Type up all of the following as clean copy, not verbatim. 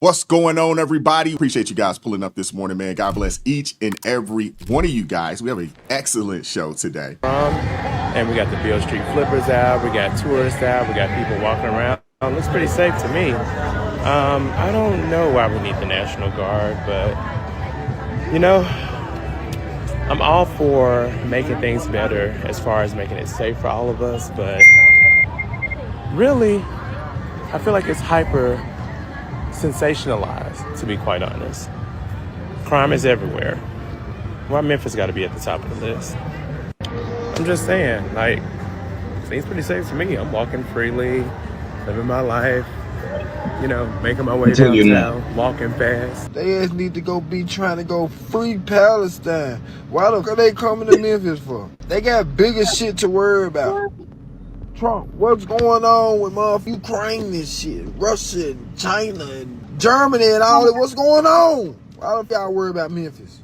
What's going on, everybody? Appreciate you guys pulling up this morning, man. God bless each and every one of you guys. We have an excellent show today. And we got the Beale Street Flippers out. We got tourists out. We got people walking around. Looks pretty safe to me. I don't know why we need the National Guard, but, I'm all for making things better as far as making it safe for all of us. But really, I feel like it's hyper sensationalized, to be quite honest. Crime is everywhere. Why Memphis got to be at the top of the list? I'm just saying, seems pretty safe to me. I'm walking freely, living my life, making my way downtown, walking fast. They just need to be trying to go free Palestine. Why the fuck are they coming to Memphis for? They got bigger shit to worry about. Trump, what's going on with Ukraine and shit, Russia and China and Germany and all that? What's going on? Why don't y'all worry about Memphis?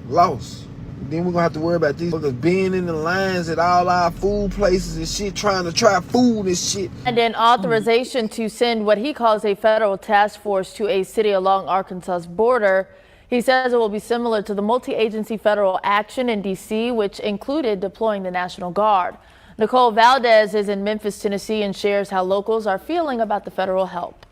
Lost. Then we're gonna have to worry about these fuckers being in the lines at all our food places and shit, trying to try food and shit. And an authorization to send what he calls a federal task force to a city along Arkansas's border. He says it will be similar to the multi-agency federal action in D.C., which included deploying the National Guard. Nicole Valdez is in Memphis, Tennessee, and shares how locals are feeling about the federal help.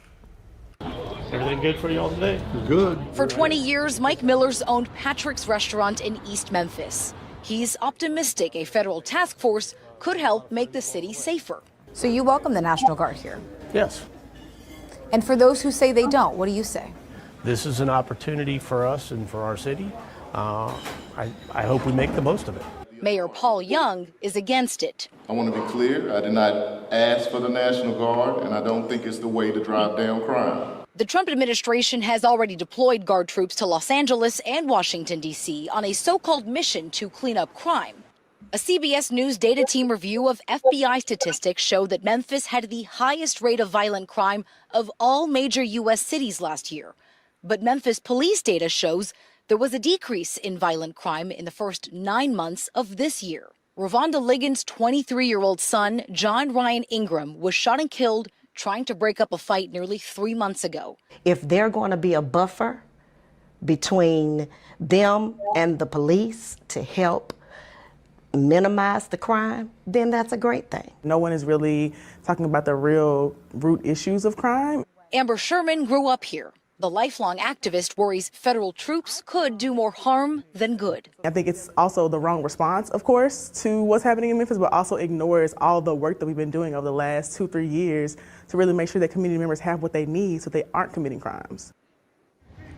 Everything good for y'all today? Good. For 20 years, Mike Miller's owned Patrick's Restaurant in East Memphis. He's optimistic a federal task force could help make the city safer. So you welcome the National Guard here? Yes. And for those who say they don't, what do you say? This is an opportunity for us and for our city. I hope we make the most of it. Mayor Paul Young is against it. I want to be clear. I did not ask for the National Guard, and I don't think it's the way to drive down crime. The Trump administration has already deployed Guard troops to Los Angeles and Washington, D.C. on a so-called mission to clean up crime. A CBS News data team review of FBI statistics showed that Memphis had the highest rate of violent crime of all major U.S. cities last year. But Memphis police data shows there was a decrease in violent crime in the first 9 months of this year. Ravonda Ligon's 23-year-old son, John Ryan Ingram, was shot and killed trying to break up a fight nearly 3 months ago. If they're going to be a buffer between them and the police to help minimize the crime, then that's a great thing. No one is really talking about the real root issues of crime. Amber Sherman grew up here. The lifelong activist worries federal troops could do more harm than good. I think it's also the wrong response, of course, to what's happening in Memphis, but also ignores all the work that we've been doing over the last 2-3 years to really make sure that community members have what they need so they aren't committing crimes.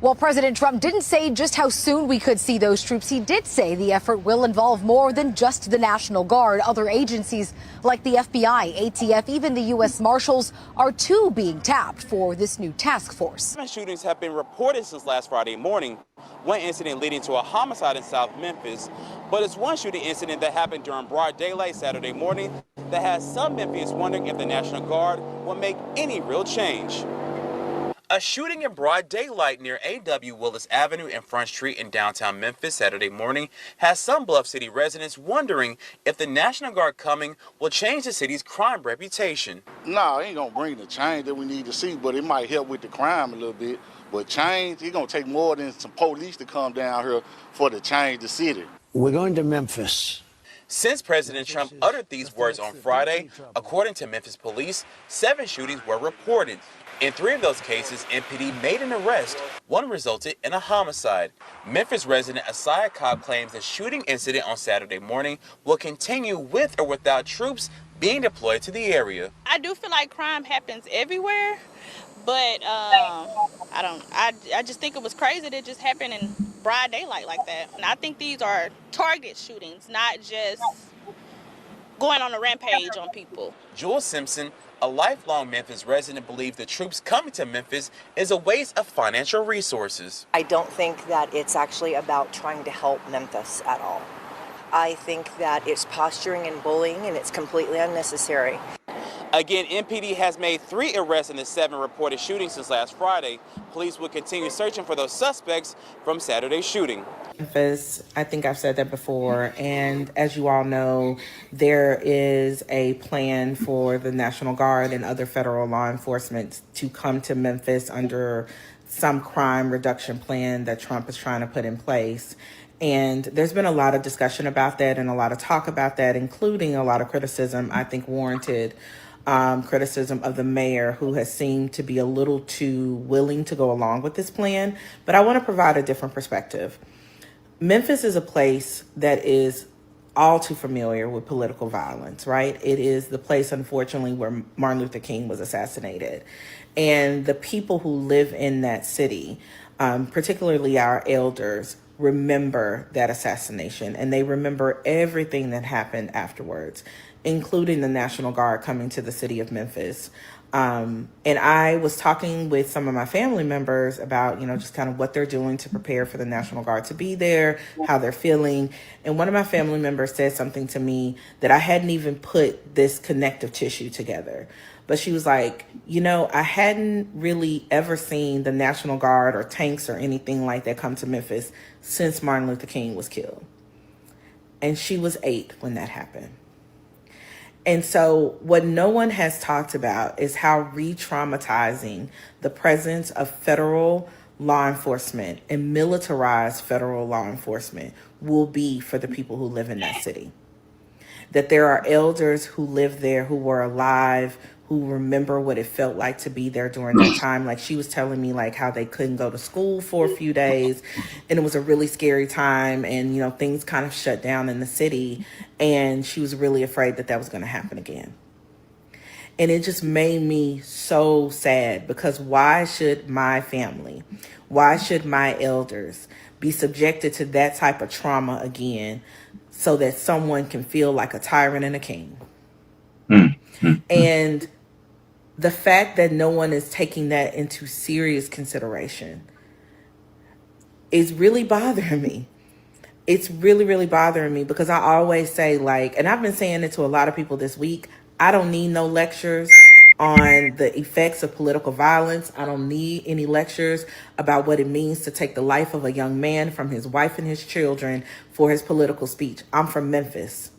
Well, President Trump didn't say just how soon we could see those troops. He did say the effort will involve more than just the National Guard. Other agencies like the FBI, ATF, even the U.S. Marshals are too being tapped for this new task force. Shootings have been reported since last Friday morning. One incident leading to a homicide in South Memphis. But it's one shooting incident that happened during broad daylight Saturday morning that has some Memphians wondering if the National Guard will make any real change. A shooting in broad daylight near A.W. Willis Avenue and Front Street in downtown Memphis Saturday morning has some Bluff City residents wondering if the National Guard coming will change the city's crime reputation. No, it ain't gonna bring the change that we need to see, but it might help with the crime a little bit. But change, it's gonna take more than some police to come down here for to change the city. We're going to Memphis. Since President Trump uttered these words on Friday, according to Memphis police, 7 shootings were reported. In 3 of those cases, MPD made an arrest. One resulted in a homicide. Memphis resident Asaya Cobb claims the shooting incident on Saturday morning will continue with or without troops being deployed to the area. I do feel like crime happens everywhere, but I just think it was crazy that it just happened in broad daylight like that. And I think these are target shootings, not just going on a rampage on people. Jules Simpson, a lifelong Memphis resident, believes the troops coming to Memphis is a waste of financial resources. I don't think that it's actually about trying to help Memphis at all. I think that it's posturing and bullying, and it's completely unnecessary. Again, MPD has made 3 arrests in the 7 reported shootings since last Friday. Police will continue searching for those suspects from Saturday's shooting. Memphis, I think I've said that before, and as you all know, there is a plan for the National Guard and other federal law enforcement to come to Memphis under some crime reduction plan that Trump is trying to put in place. And there's been a lot of discussion about that and a lot of talk about that, including a lot of criticism, I think warranted criticism of the mayor, who has seemed to be a little too willing to go along with this plan. But I want to provide a different perspective. Memphis is a place that is all too familiar with political violence, right? It is the place, unfortunately, where Martin Luther King was assassinated. And the people who live in that city, particularly our elders, remember that assassination, and they remember everything that happened afterwards, including the National Guard coming to the city of Memphis. And I was talking with some of my family members about, just kind of what they're doing to prepare for the National Guard to be there, how they're feeling. And one of my family members said something to me that I hadn't even put this connective tissue together. But she was like, I hadn't really ever seen the National Guard or tanks or anything like that come to Memphis since Martin Luther King was killed. And she was 8 when that happened. And so what no one has talked about is how re-traumatizing the presence of federal law enforcement and militarized federal law enforcement will be for the people who live in that city. That there are elders who live there, who were alive, who remember what it felt like to be there during that time. Like, she was telling me like how they couldn't go to school for a few days, and it was a really scary time, and things kind of shut down in the city, and she was really afraid that that was going to happen again. And it just made me so sad, because why should my family, why should my elders be subjected to that type of trauma again so that someone can feel like a tyrant and a king? And the fact that no one is taking that into serious consideration is really bothering me. It's really, really bothering me, because I always say, and I've been saying it to a lot of people this week, I don't need no lectures on the effects of political violence. I don't need any lectures about what it means to take the life of a young man from his wife and his children for his political speech. I'm from Memphis.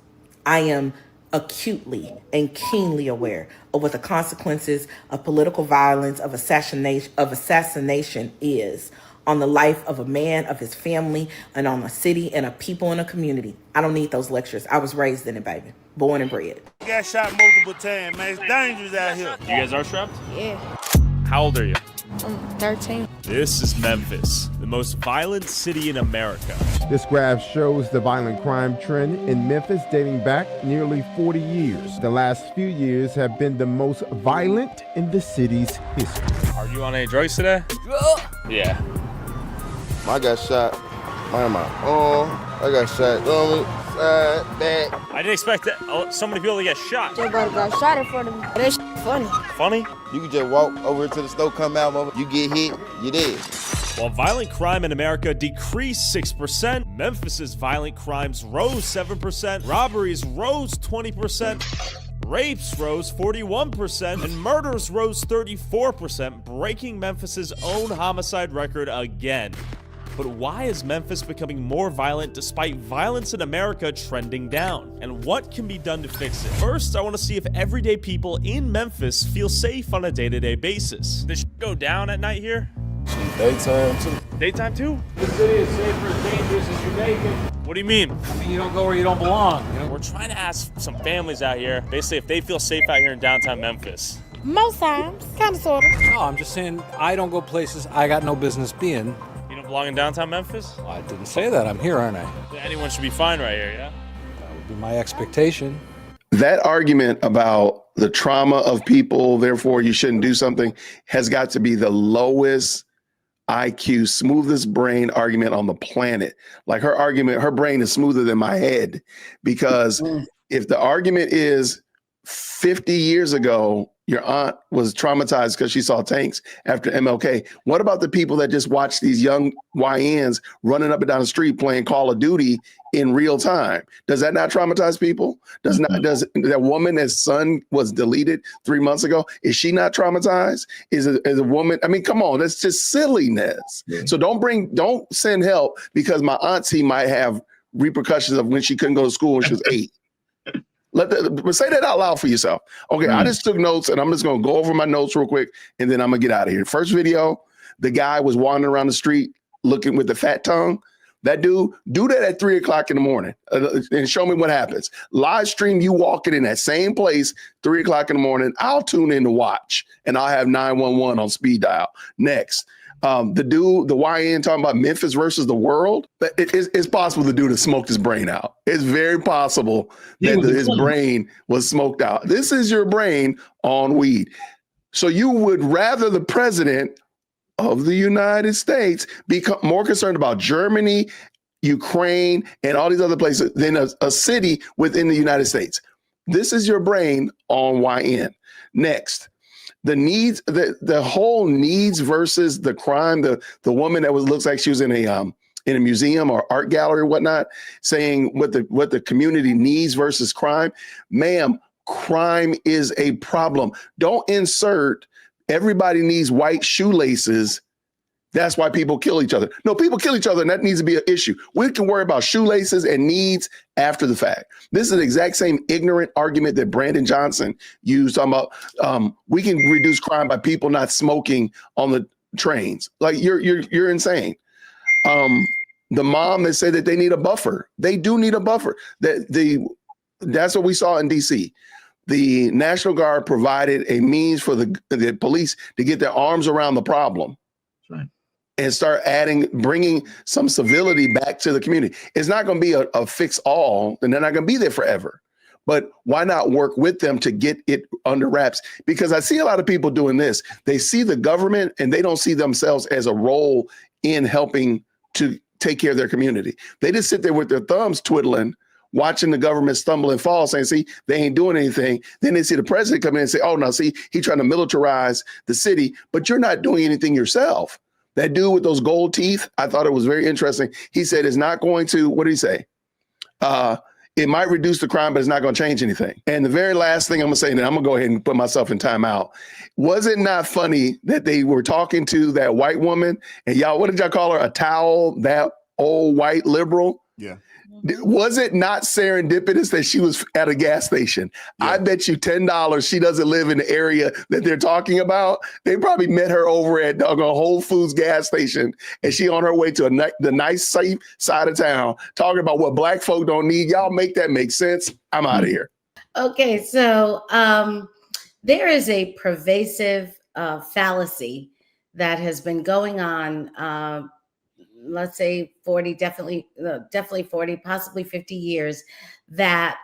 I am acutely and keenly aware of what the consequences of political violence, of assassination is on the life of a man, of his family, and on a city and a people in a community. I don't need those lectures. I was raised in it, baby. Born and bred. Got shot multiple times, man. It's dangerous out here. You guys are strapped? Yeah. How old are you? I'm 13. This is Memphis, the most violent city in America. This graph shows the violent crime trend in Memphis dating back nearly 40 years. The last few years have been the most violent in the city's history. Are you on any drugs today? Yeah. I got shot. My arm. I got shot. Side, back. I didn't expect that so many people to get shot. Your brother got shot in front of me. That funny. Funny? You can just walk over to the store, come out, you get hit, you're dead. While violent crime in America decreased 6%, Memphis's violent crimes rose 7%, robberies rose 20%, rapes rose 41%, and murders rose 34%, breaking Memphis's own homicide record again. But why is Memphis becoming more violent despite violence in America trending down? And what can be done to fix it? First, I want to see if everyday people in Memphis feel safe on a day-to-day basis. Does shit go down at night here? Daytime too. Daytime too? The city is safer and dangerous as you make it. What do you mean? I mean, you don't go where you don't belong. We're trying to ask some families out here, basically if they feel safe out here in downtown Memphis. Most times. Kind of, sort of. No, I'm just saying I don't go places I got no business being. You don't belong in downtown Memphis? Well, I didn't say that. I'm here, aren't I? Anyone should be fine right here, yeah? That would be my expectation. That argument about the trauma of people, therefore you shouldn't do something, has got to be the lowest IQ, smoothest brain argument on the planet. Like her argument, her brain is smoother than my head, because if the argument is 50 years ago, your aunt was traumatized because she saw tanks after MLK. What about the people that just watch these young YNs running up and down the street playing Call of Duty in real time? Does that not traumatize people? Does that woman, that's son was deleted 3 months ago, is she not traumatized? Is a woman? I mean, come on, that's just silliness. Yeah. So don't send help because my auntie might have repercussions of when she couldn't go to school when she was 8. Say that out loud for yourself. Okay, I just took notes, and I'm just going to go over my notes real quick, and then I'm going to get out of here. First video, the guy was wandering around the street looking with the fat tongue. That dude, do that at 3 o'clock in the morning and show me what happens. Live stream you walking in that same place, 3 o'clock in the morning. I'll tune in to watch and I'll have 911 on speed dial. Next, the dude, the YN talking about Memphis versus the world. It's possible the dude has smoked his brain out. It's very possible that his brain was smoked out. This is your brain on weed. So you would rather the president of the United States be more concerned about Germany, Ukraine, and all these other places than a city within the United States. This is your brain on YN. Next, the needs, the whole needs versus the crime. The woman that looks like she was in a museum or art gallery or whatnot, saying what the community needs versus crime. Ma'am, crime is a problem. Don't insert everybody needs white shoelaces. That's why people kill each other. No, people kill each other, and that needs to be an issue. We can worry about shoelaces and needs after the fact. This is the exact same ignorant argument that Brandon Johnson used, talking about we can reduce crime by people not smoking on the trains. Like you're insane. The mom that said that they need a buffer. They do need a buffer. That's what we saw in DC. The National Guard provided a means for the police to get their arms around the problem. Right. And start bringing some civility back to the community. It's not going to be a fix all, and they're not going to be there forever. But why not work with them to get it under wraps? Because I see a lot of people doing this. They see the government and they don't see themselves as a role in helping to take care of their community. They just sit there with their thumbs twiddling, watching the government stumble and fall, saying, see, they ain't doing anything. Then they see the president come in and say, oh, no, see, he's trying to militarize the city, but you're not doing anything yourself. That dude with those gold teeth, I thought it was very interesting. He said it's not going to, what did he say? It might reduce the crime, but it's not going to change anything. And the very last thing I'm going to say, and I'm going to go ahead and put myself in timeout. Was it not funny that they were talking to that white woman and y'all, what did y'all call her? A towel, that old white liberal? Yeah. Was it not serendipitous that she was at a gas station? Yeah. I bet you $10 she doesn't live in the area that they're talking about. They probably met her over at a Whole Foods gas station, and she on her way to the nice, safe side of town, talking about what black folk don't need. Y'all make that make sense? I'm out of here. Okay, so there is a pervasive fallacy that has been going on let's say 40, definitely 40, possibly 50 years, that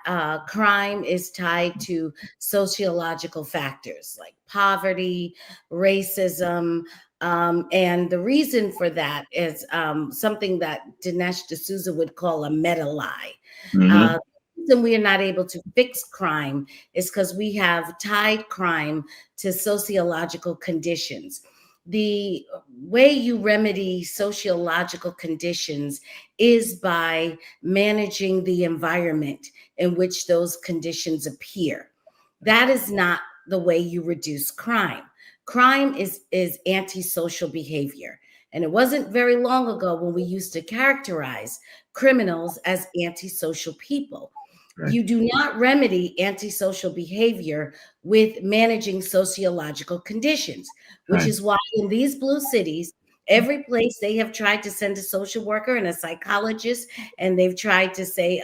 crime is tied to sociological factors like poverty, racism, and the reason for that is something that Dinesh D'Souza would call a meta lie. Mm-hmm. The reason we are not able to fix crime is because we have tied crime to sociological conditions. The way you remedy sociological conditions is by managing the environment in which those conditions appear. That is not the way you reduce crime. Crime is antisocial behavior. And it wasn't very long ago when we used to characterize criminals as antisocial people. Right. You do not remedy antisocial behavior with managing sociological conditions, which is why in these blue cities, every place they have tried to send a social worker and a psychologist, and they've tried to say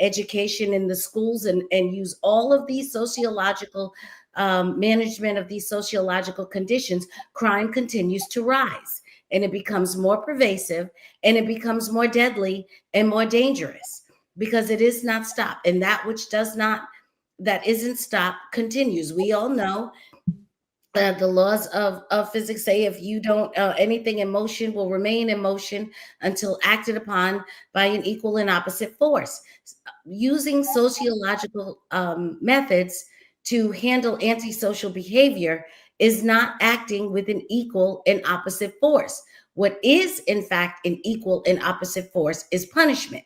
education in the schools and use all of these sociological management of these sociological conditions, crime continues to rise, and it becomes more pervasive, and it becomes more deadly and more dangerous. Because it is not stopped, and that which that isn't stopped continues. We all know the laws of physics say if you don't, anything in motion will remain in motion until acted upon by an equal and opposite force. Using sociological methods to handle antisocial behavior is not acting with an equal and opposite force. What is, in fact, an equal and opposite force is punishment.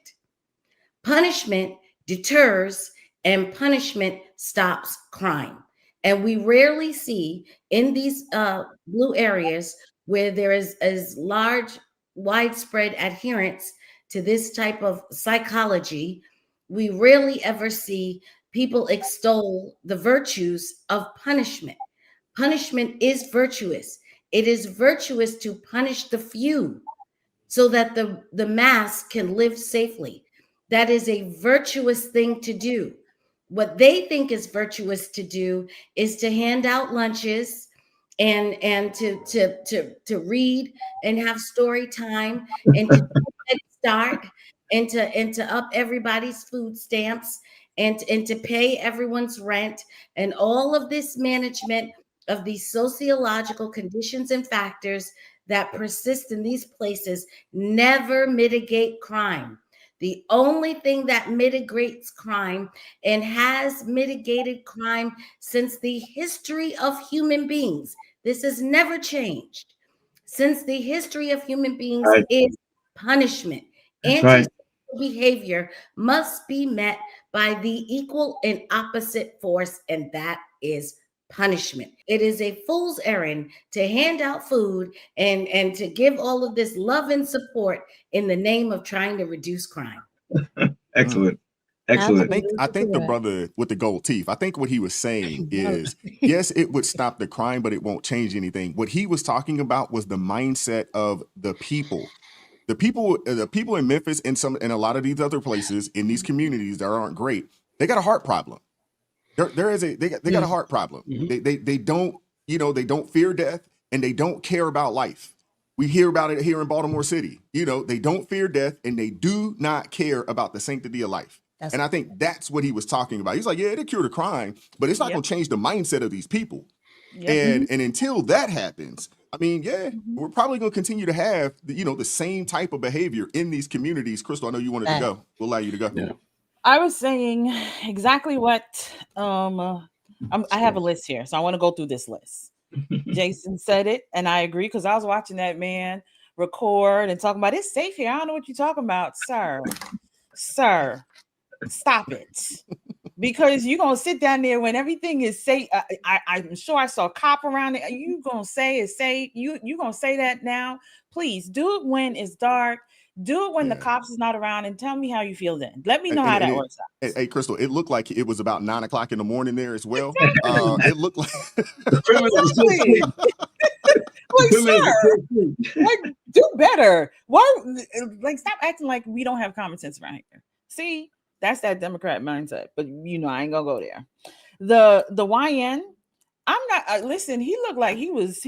Punishment deters and punishment stops crime. And we rarely see in these blue areas where there is as large, widespread adherence to this type of psychology, we rarely ever see people extol the virtues of punishment. Punishment is virtuous. It is virtuous to punish the few so that the mass can live safely. That is a virtuous thing to do. What they think is virtuous to do is to hand out lunches and to read and have story time and to start and to up everybody's food stamps and to pay everyone's rent and all of this management of these sociological conditions and factors that persist in these places never mitigate crime. The only thing that mitigates crime and has mitigated crime since the history of human beings, this has never changed. Since the history of human beings is punishment. Antisocial behavior must be met by the equal and opposite force, and that is punishment. It is a fool's errand to hand out food and to give all of this love and support in the name of trying to reduce crime. Excellent. Excellent. I think the brother with the gold teeth, I think what he was saying is, yes, it would stop the crime, but it won't change anything. What he was talking about was the mindset of the people. The people in Memphis and a lot of these other places in these communities that aren't great, they got a heart problem. They got a heart problem. They don't, they don't fear death and they don't care about life. We hear about it here in Baltimore City. They don't fear death and they do not care about the sanctity of life. And I think that's what he was talking about. He's like, yeah, it'll cure the crime, but it's not going to change the mindset of these people. And until that happens, I mean, we're probably going to continue to have the same type of behavior in these communities. Crystal, I know you wanted to go. We'll allow you to go. Yeah. I was saying exactly what I have a list here, so I want to go through this list. Jason said it, and I agree because I was watching that man record and talking about it's safe here. I don't know what you're talking about, sir. Stop it. Because you're gonna sit down there when everything is safe. I'm sure I saw a cop around there. You gonna say it's safe? You gonna say that now? Please do it when it's dark. Do it when the cops is not around, and tell me how you feel then. Let me know how that works out. Hey, Crystal, it looked like it was about 9 o'clock in the morning there as well. It looked like like, do better. Why? Like, stop acting like we don't have common sense around here. See, that's that Democrat mindset. But I ain't gonna go there. The YN, I'm not. Listen, he looked like he was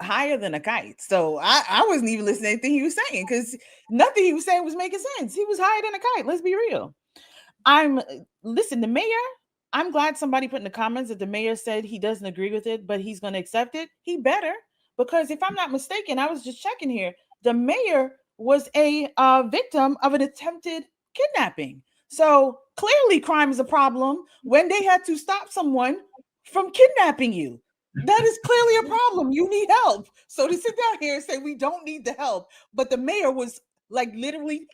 higher than a kite. So I wasn't even listening to anything he was saying because nothing he was saying was making sense. He was higher than a kite. Let's be real. The mayor, I'm glad somebody put in the comments that the mayor said he doesn't agree with it, but he's going to accept it. He better, because if I'm not mistaken, I was just checking here. The mayor was a victim of an attempted kidnapping. So clearly crime is a problem when they had to stop someone from kidnapping you. That is clearly a problem. You need help. So to sit down here and say we don't need the help, but the mayor was like literally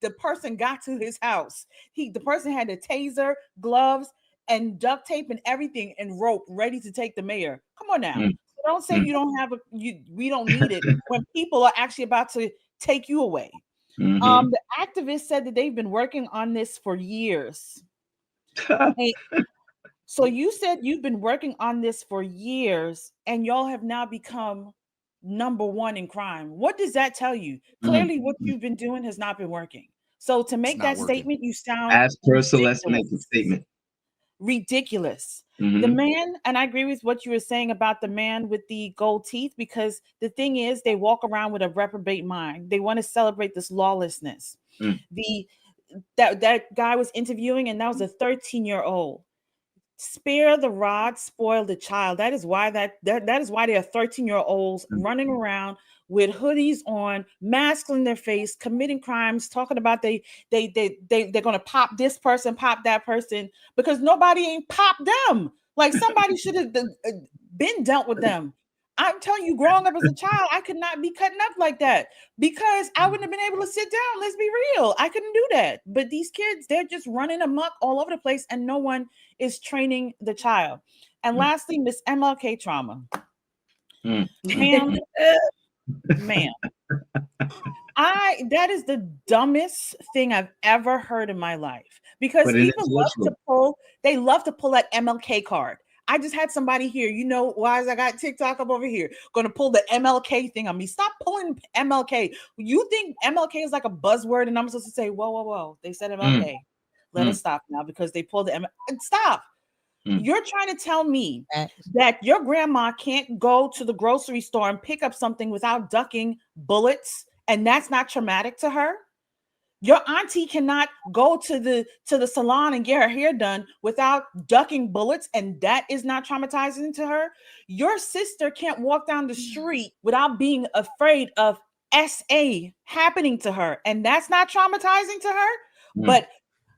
the person got to his house. The person had a taser, gloves, and duct tape and everything and rope ready to take the mayor. Come on now. So don't say you don't have we don't need it when people are actually about to take you away. The activist said that they've been working on this for years. So you said you've been working on this for years and y'all have now become number one in crime. What does that tell you? Clearly what you've been doing has not been working. So to make that statement, you sound Ask per Celeste make a statement. Ridiculous. The man, and I agree with what you were saying about the man with the gold teeth, because the thing is they walk around with a reprobate mind. They want to celebrate this lawlessness. That guy was interviewing, and that was a 13-year-old. Spare the rod, spoil the child. That is why that is why there are 13-year-olds running around with hoodies on, masks on their face, committing crimes, talking about they're gonna pop this person, pop that person, because nobody ain't popped them. Like somebody should have been dealt with them. I'm telling you, growing up as a child, I could not be cutting up like that because I wouldn't have been able to sit down. Let's be real. I couldn't do that. But these kids, they're just running amok all over the place and no one is training the child. And lastly, Miss MLK trauma. Ma'am, that is the dumbest thing I've ever heard in my life because people love to pull that MLK card. I just had somebody here. You know why I got TikTok up over here? Going to pull the MLK thing on me. Stop pulling MLK. You think MLK is like a buzzword, and I'm supposed to say, whoa, whoa, whoa. They said MLK. Let us stop now because they pulled the MLK. Stop. You're trying to tell me that your grandma can't go to the grocery store and pick up something without ducking bullets, and that's not traumatic to her? Your auntie cannot go to the salon and get her hair done without ducking bullets, and that is not traumatizing to her. Your sister can't walk down the street without being afraid of SA happening to her, and that's not traumatizing to her.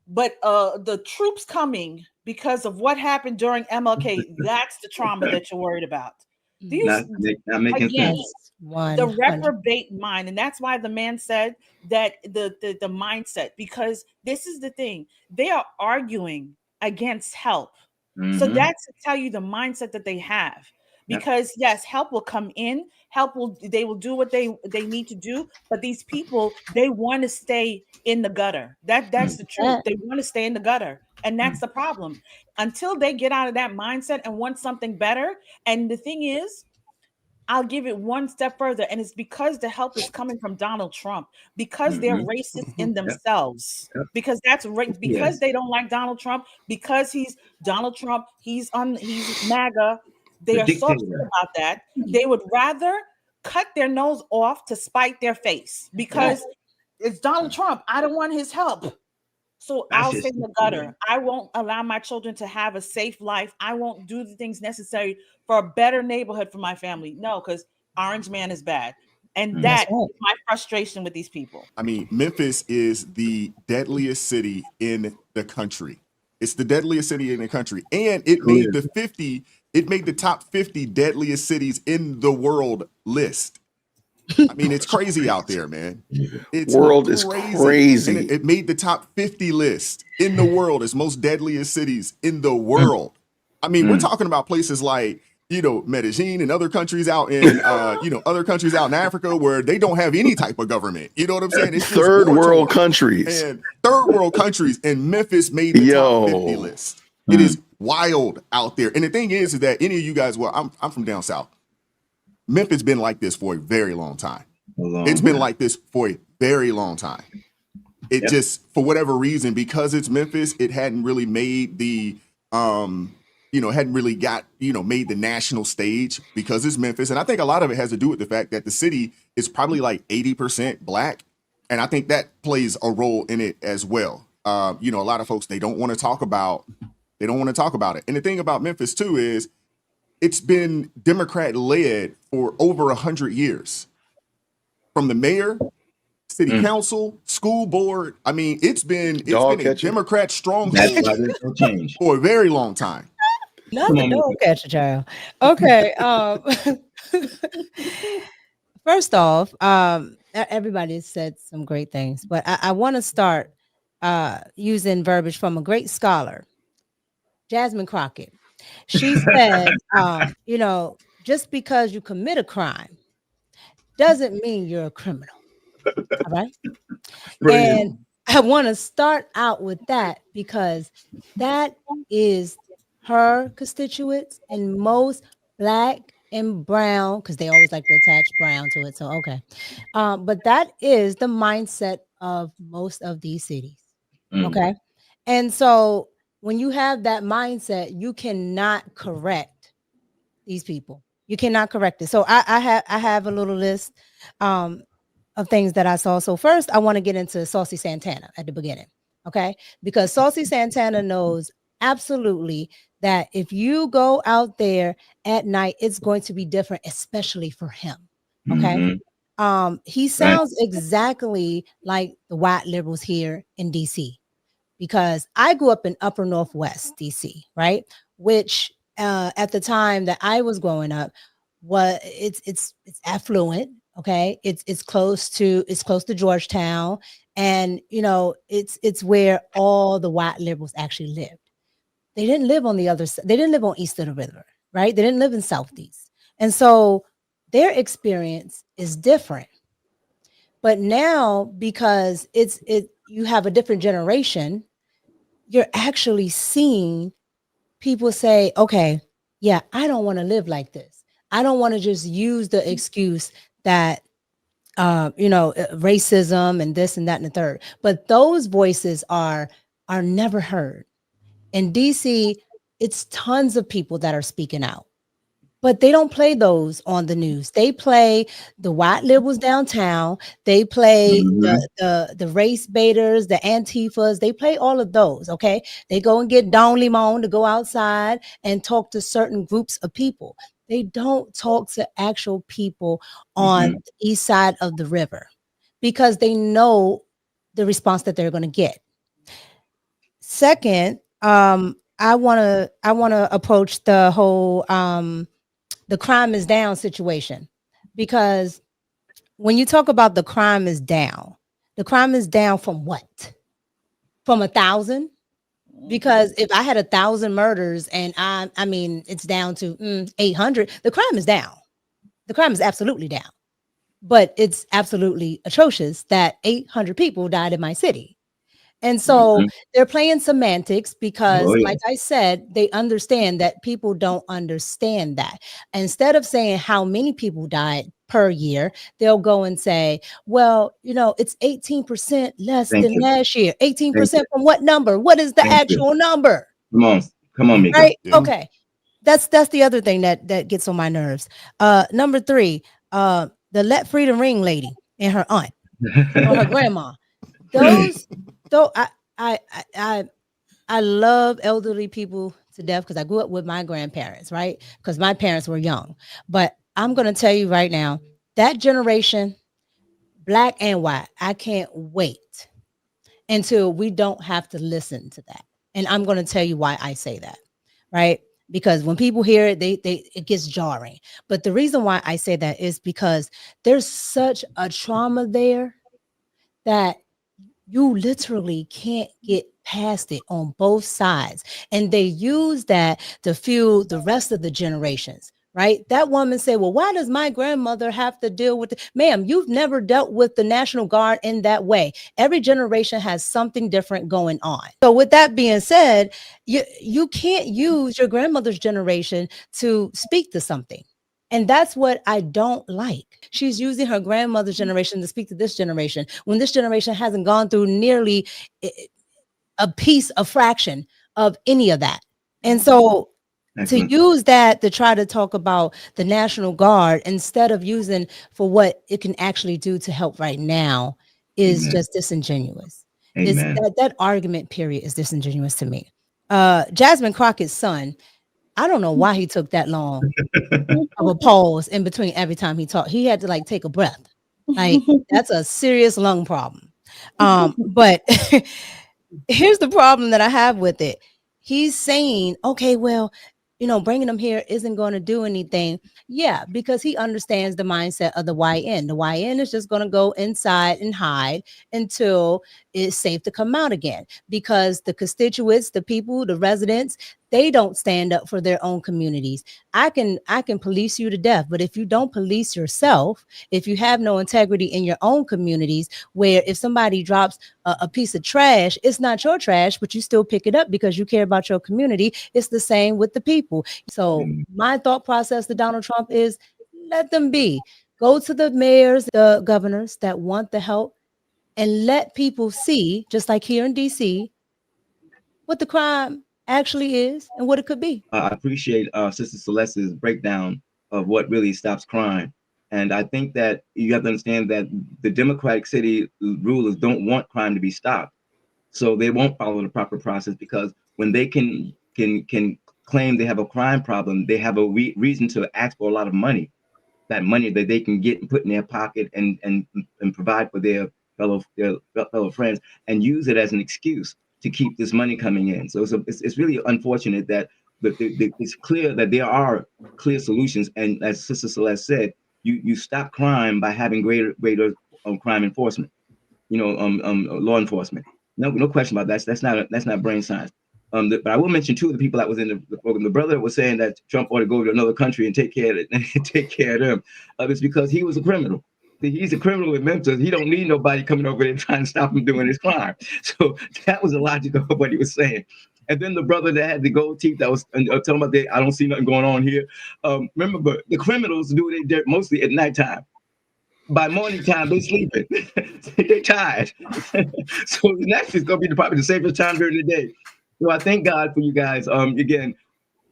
But the troops coming because of what happened during MLK, that's the trauma that you're worried about. Do you Not making again, sense. the reprobate mind? And that's why the man said that the mindset, because this is the thing, they are arguing against help. So that's to tell you the mindset that they have. Because yes, help will come in, they will do what they need to do, but these people, they want to stay in the gutter. That's the truth. They want to stay in the gutter, and that's the problem. Until they get out of that mindset and want something better. And the thing is, I'll give it one step further, and it's because the help is coming from Donald Trump, because they're racist in themselves, because that's right, because they don't like Donald Trump, because he's Donald Trump, he's MAGA. They are so upset about that. They would rather cut their nose off to spite their face because it's Donald Trump. I don't want his help. So I'll stay in the gutter. I won't allow my children to have a safe life. I won't do the things necessary for a better neighborhood for my family. No, because Orange Man is bad. And that is my frustration with these people. I mean, Memphis is the deadliest city in the country. It's the deadliest city in the country. And it made the top 50 deadliest cities in the world list. I mean, it's crazy out there, man. It's world is crazy. And it made the top 50 list in the world as most deadliest cities in the world. I mean, we're talking about places like, Medellin and other countries out in, other countries out in Africa where they don't have any type of government. You know what I'm saying? It's just third world countries. And third world countries. And Memphis made the top 50 list. It is wild out there. And the thing is that any of you guys, I'm from down south. Memphis been like this for a very long time. It's been like this for a very long time. It just, for whatever reason, because it's Memphis, it hadn't really made the, hadn't really got, made the national stage because it's Memphis. And I think a lot of it has to do with the fact that the city is probably like 80% Black. And I think that plays a role in it as well. A lot of folks, they don't want to talk about it. And the thing about Memphis too is, it's been Democrat led for over 100 years. From the mayor, city council, school board. I mean, it's been a Democrat stronghold for a very long time. Not the dog catcher, child. Okay. First off, everybody said some great things, but I want to start using verbiage from a great scholar, Jasmine Crockett. She said, just because you commit a crime doesn't mean you're a criminal. All right. And I want to start out with that because that is her constituents and most Black and brown, because they always like to attach brown to it. So, okay. But that is the mindset of most of these cities. Okay. And so when you have that mindset, you cannot correct these people. You cannot correct it. So I have a little list of things that I saw. So first, I want to get into Saucy Santana at the beginning, okay? Because Saucy Santana knows absolutely that if you go out there at night, it's going to be different, especially for him, okay? He sounds exactly like the white liberals here in DC. Because I grew up in Upper Northwest DC, right? Which at the time that I was growing up, it's affluent, okay? It's close to Georgetown, and it's where all the white liberals actually lived. They didn't live on the other side. They didn't live on east of the river, right? They didn't live in Southeast, and so their experience is different. But now, because you have a different generation, you're actually seeing people say, okay, yeah, I don't want to live like this. I don't want to just use the excuse that racism and this and that and the third. But those voices are never heard. In DC, it's tons of people that are speaking out. But they don't play those on the news. They play the white liberals downtown. They play the race baiters, the Antifas. They play all of those. Okay, they go and get Don Limon to go outside and talk to certain groups of people. They don't talk to actual people on the east side of the river because they know the response that they're going to get. Second, I want to approach the whole the crime is down situation, because when you talk about the crime is down from what? From 1,000? Because if I had 1,000 murders and I mean it's down to 800, the crime is down. The crime is absolutely down. But it's absolutely atrocious that 800 people died in my city. And so they're playing semantics because, like I said, they understand that people don't understand that. Instead of saying how many people died per year, they'll go and say, well, it's 18% less than last year. 18% from what number? What is the actual number? Come on, Mika. Right? Okay. That's the other thing that gets on my nerves. Number 3, the Let Freedom Ring lady and her aunt or her grandma. Those though I love elderly people to death because I grew up with my grandparents, right? Because my parents were young. But I'm going to tell you right now, that generation, black and white, I can't wait until we don't have to listen to that. And I'm going to tell you why I say that, right? Because when people hear it, it gets jarring. But the reason why I say that is because there's such a trauma there that you literally can't get past it on both sides. And they use that to fuel the rest of the generations, right? That woman said, well, why does my grandmother have to deal with it? Ma'am, you've never dealt with the National Guard in that way. Every generation has something different going on. So with that being said, you can't use your grandmother's generation to speak to something. And that's what I don't like. She's using her grandmother's generation to speak to this generation when this generation hasn't gone through nearly a fraction of any of that. And so to use that to try to talk about the National Guard instead of using for what it can actually do to help right now is just disingenuous. It's that argument period is disingenuous to me. Jasmine Crockett's son, I don't know why he took that long of a pause in between every time he talked. He had to take a breath. Like that's a serious lung problem. But here's the problem that I have with it. He's saying, okay, well, bringing them here isn't going to do anything. Yeah, because he understands the mindset of the YN. The YN is just going to go inside and hide until it's safe to come out again, because the constituents, the people, the residents, they don't stand up for their own communities. I can police you to death, but if you don't police yourself, if you have no integrity in your own communities, where if somebody drops a piece of trash, it's not your trash, but you still pick it up because you care about your community. It's the same with the people. So my thought process to Donald Trump is let them be. Go to the mayors, the governors that want the help, and let people see, just like here in DC, what the crime actually is and what it could be. I appreciate Sister Celeste's breakdown of what really stops crime. And I think that you have to understand that the Democratic city rulers don't want crime to be stopped. So they won't follow the proper process, because when they can claim they have a crime problem, they have a reason to ask for a lot of money. That money that they can get and put in their pocket and provide for their fellow friends, and use it as an excuse to keep this money coming in. So it's really unfortunate that it's clear that there are clear solutions. And as Sister Celeste said, you stop crime by having greater crime enforcement, law enforcement. No question about that. That's not brain science. But I will mention two of the people that was in the program. The brother was saying that Trump ought to go to another country and take care of it, and take care of them. It's because he was a criminal. He's a criminal in Memphis. He don't need nobody coming over there trying to stop him doing his crime. So that was the logic of what he was saying. And then the brother that had the gold teeth that was talking about I don't see nothing going on here. Remember, the criminals do their dirt mostly at nighttime. By morning time, they sleeping. They're tired. So next is going to be probably the safest time during the day. So I thank God for you guys. Again,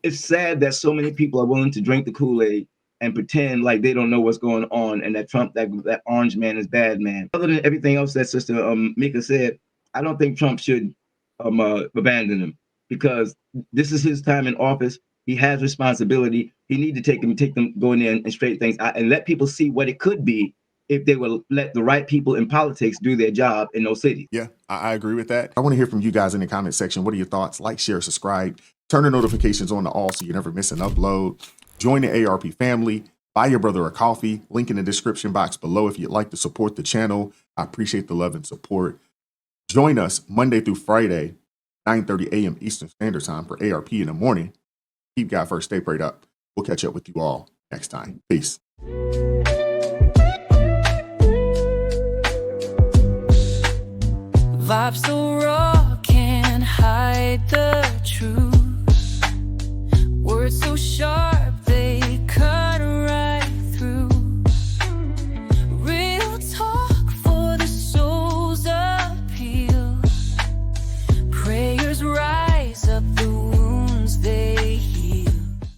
it's sad that so many people are willing to drink the Kool-Aid and pretend like they don't know what's going on and that Trump, that orange man is bad man. Other than everything else that Sister Mika said, I don't think Trump should abandon him, because this is his time in office. He has responsibility. He need to take them, go in there and straighten things out and let people see what it could be if they will let the right people in politics do their job in those cities. Yeah, I agree with that. I want to hear from you guys in the comment section. What are your thoughts? Like, share, subscribe, turn the notifications on to all so you never miss an upload. Join the ARP family. Buy your brother a coffee. Link in the description box below if you'd like to support the channel. I appreciate the love and support. Join us Monday through Friday, 9:30 a.m. Eastern Standard Time for ARP in the morning. Keep God first. Stay prayed up. We'll catch up with you all next time. Peace.